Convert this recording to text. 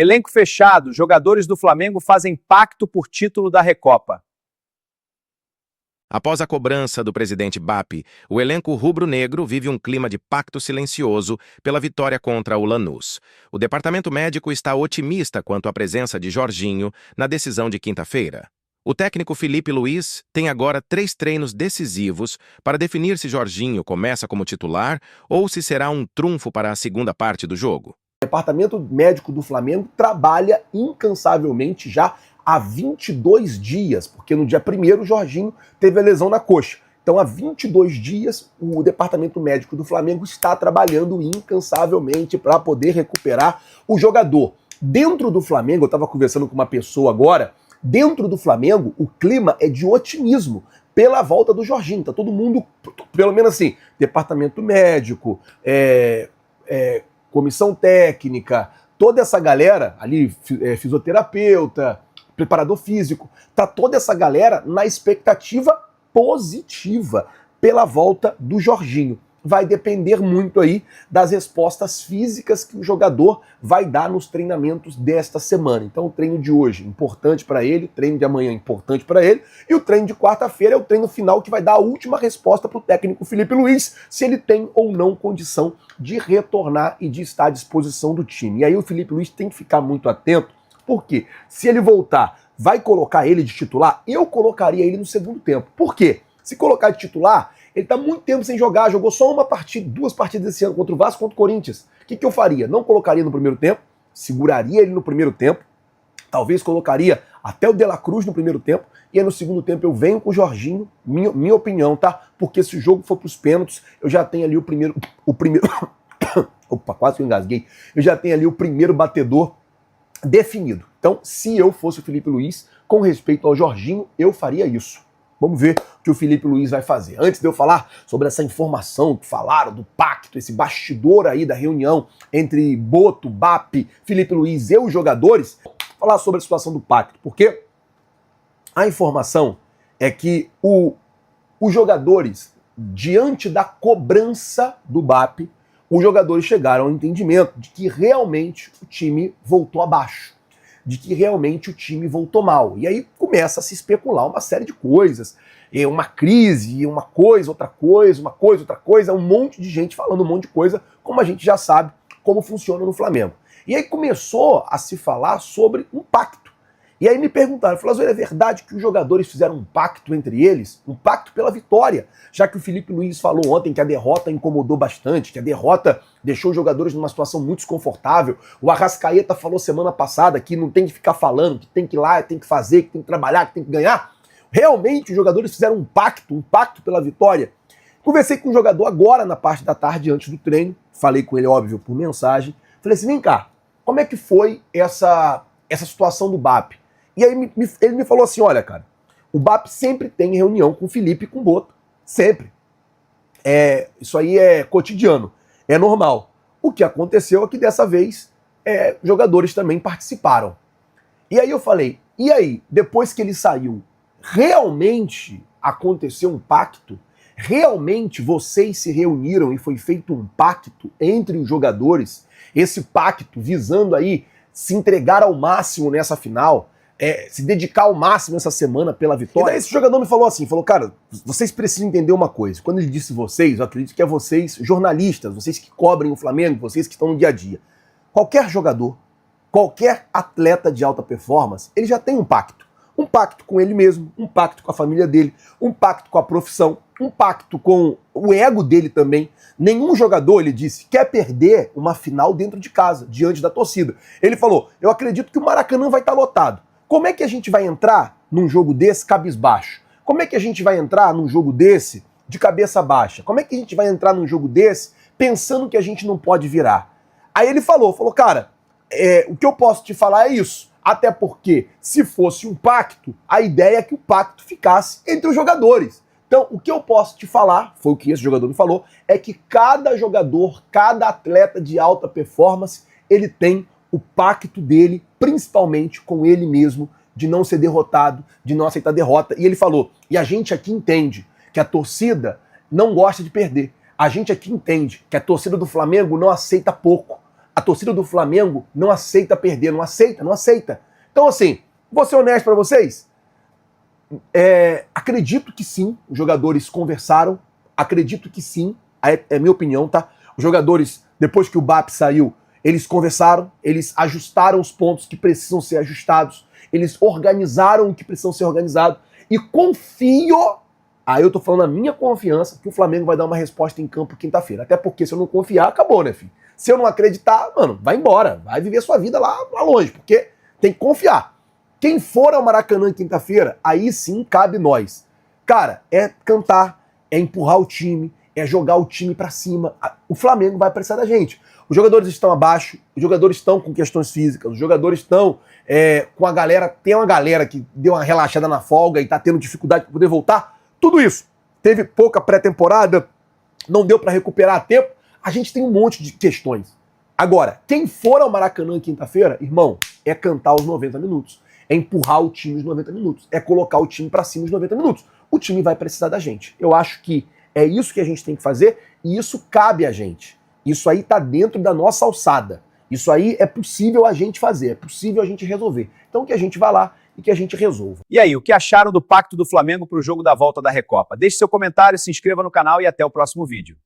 Elenco fechado, jogadores do Flamengo fazem pacto por título da Recopa. Após a cobrança do presidente BAP, o elenco rubro-negro vive um clima de pacto silencioso pela vitória contra o Lanús. O departamento médico está otimista quanto à presença de Jorginho na decisão de quinta-feira. O técnico Felipe Luiz tem agora 3 treinos decisivos para definir se Jorginho começa como titular ou se será um trunfo para a segunda parte do jogo. O departamento médico do Flamengo trabalha incansavelmente já há 22 dias, porque no dia 1º o Jorginho teve a lesão na coxa. Então há 22 dias o departamento médico do Flamengo está trabalhando incansavelmente para poder recuperar o jogador. Dentro do Flamengo, eu estava conversando com uma pessoa agora, dentro do Flamengo o clima é de otimismo pela volta do Jorginho. Tá todo mundo, pelo menos assim, departamento médico, comissão técnica, toda essa galera ali, fisioterapeuta, preparador físico, tá toda essa galera na expectativa positiva pela volta do Jorginho. Vai depender muito aí das respostas físicas que o jogador vai dar nos treinamentos desta semana. Então o treino de hoje importante para ele, o treino de amanhã importante para ele, e o treino de quarta-feira é o treino final que vai dar a última resposta para o técnico Felipe Luiz, se ele tem ou não condição de retornar e de estar à disposição do time. E aí o Felipe Luiz tem que ficar muito atento, porque se ele voltar, vai colocar ele de titular? Eu colocaria ele no segundo tempo. Por quê? Se colocar de titular, ele tá muito tempo sem jogar, jogou só uma partida, 2 partidas esse ano, contra o Vasco e contra o Corinthians. O que eu faria? Não colocaria no primeiro tempo, seguraria ele no primeiro tempo, talvez colocaria até o De La Cruz no primeiro tempo, e aí no segundo tempo eu venho com o Jorginho, minha opinião, tá? Porque se o jogo for pros pênaltis, eu já tenho ali o primeiro opa, quase que eu engasguei. Eu já tenho ali o primeiro batedor definido. Então, se eu fosse o Felipe Luiz, com respeito ao Jorginho, eu faria isso. Vamos ver o que o Felipe Luiz vai fazer. Antes de eu falar sobre essa informação que falaram do pacto, esse bastidor aí da reunião entre Boto, BAP, Felipe Luiz e os jogadores, vou falar sobre a situação do pacto, porque a informação é que os jogadores, diante da cobrança do BAP, os jogadores chegaram ao entendimento de que realmente o time voltou abaixo, de que realmente o time voltou mal. E aí começa a se especular uma série de coisas, uma crise, uma coisa, outra coisa, uma coisa, outra coisa, um monte de gente falando um monte de coisa, como a gente já sabe como funciona no Flamengo. E aí começou a se falar sobre um pacto. E aí me perguntaram, falaram, é verdade que os jogadores fizeram um pacto entre eles? Um pacto pela vitória, já que o Felipe Luiz falou ontem que a derrota incomodou bastante, que a derrota deixou os jogadores numa situação muito desconfortável. O Arrascaeta falou semana passada que não tem que ficar falando, que tem que ir lá, tem que fazer, que tem que trabalhar, que tem que ganhar. Realmente os jogadores fizeram um pacto pela vitória. Conversei com o jogador agora na parte da tarde antes do treino, falei com ele, óbvio, por mensagem. Falei assim, vem cá, como é que foi essa situação do BAP? E aí ele me falou assim, olha, cara, o BAP sempre tem reunião com o Felipe e com o Boto. Sempre. Isso aí é cotidiano, é normal. O que aconteceu é que dessa vez jogadores também participaram. E aí eu falei, e aí, depois que ele saiu, realmente aconteceu um pacto? Realmente vocês se reuniram e foi feito um pacto entre os jogadores? Esse pacto visando aí se entregar ao máximo nessa final? Se dedicar ao máximo essa semana pela vitória. E daí esse jogador me falou assim, cara, vocês precisam entender uma coisa. Quando ele disse vocês, eu acredito que é vocês, jornalistas, vocês que cobrem o Flamengo, vocês que estão no dia a dia. Qualquer jogador, qualquer atleta de alta performance, ele já tem um pacto. Um pacto com ele mesmo, um pacto com a família dele, um pacto com a profissão, um pacto com o ego dele também. Nenhum jogador, ele disse, quer perder uma final dentro de casa, diante da torcida. Ele falou, eu acredito que o Maracanã vai estar lotado. Como é que a gente vai entrar num jogo desse cabisbaixo? Como é que a gente vai entrar num jogo desse de cabeça baixa? Como é que a gente vai entrar num jogo desse pensando que a gente não pode virar? Aí ele falou, cara, o que eu posso te falar é isso. Até porque, se fosse um pacto, a ideia é que o pacto ficasse entre os jogadores. Então, o que eu posso te falar, foi o que esse jogador me falou, é que cada jogador, cada atleta de alta performance, ele tem o pacto dele, principalmente com ele mesmo, de não ser derrotado, de não aceitar derrota. E ele falou, e a gente aqui entende que a torcida não gosta de perder. A gente aqui entende que a torcida do Flamengo não aceita pouco. A torcida do Flamengo não aceita perder, não aceita. Então, assim, vou ser honesto pra vocês. Acredito que sim, os jogadores conversaram. Acredito que sim, é minha opinião, tá? Os jogadores, depois que o BAP saiu, eles conversaram, eles ajustaram os pontos que precisam ser ajustados, eles organizaram o que precisam ser organizado. E confio, aí eu tô falando a minha confiança, que o Flamengo vai dar uma resposta em campo quinta-feira. Até porque se eu não confiar, acabou, né, filho? Se eu não acreditar, mano, vai embora, vai viver sua vida lá longe, porque tem que confiar. Quem for ao Maracanã quinta-feira, aí sim cabe nós. Cara, é cantar, é empurrar o time, é jogar o time pra cima. O Flamengo vai precisar da gente. Os jogadores estão abaixo, os jogadores estão com questões físicas, os jogadores estão com a galera, tem uma galera que deu uma relaxada na folga e tá tendo dificuldade para poder voltar. Tudo isso. Teve pouca pré-temporada, não deu para recuperar a tempo. A gente tem um monte de questões. Agora, quem for ao Maracanã quinta-feira, irmão, é cantar os 90 minutos. É empurrar o time os 90 minutos. É colocar o time pra cima os 90 minutos. O time vai precisar da gente. Eu acho que é isso que a gente tem que fazer e isso cabe a gente. Isso aí tá dentro da nossa alçada. Isso aí é possível a gente fazer, é possível a gente resolver. Então que a gente vá lá e que a gente resolva. E aí, o que acharam do pacto do Flamengo para o jogo da volta da Recopa? Deixe seu comentário, se inscreva no canal e até o próximo vídeo.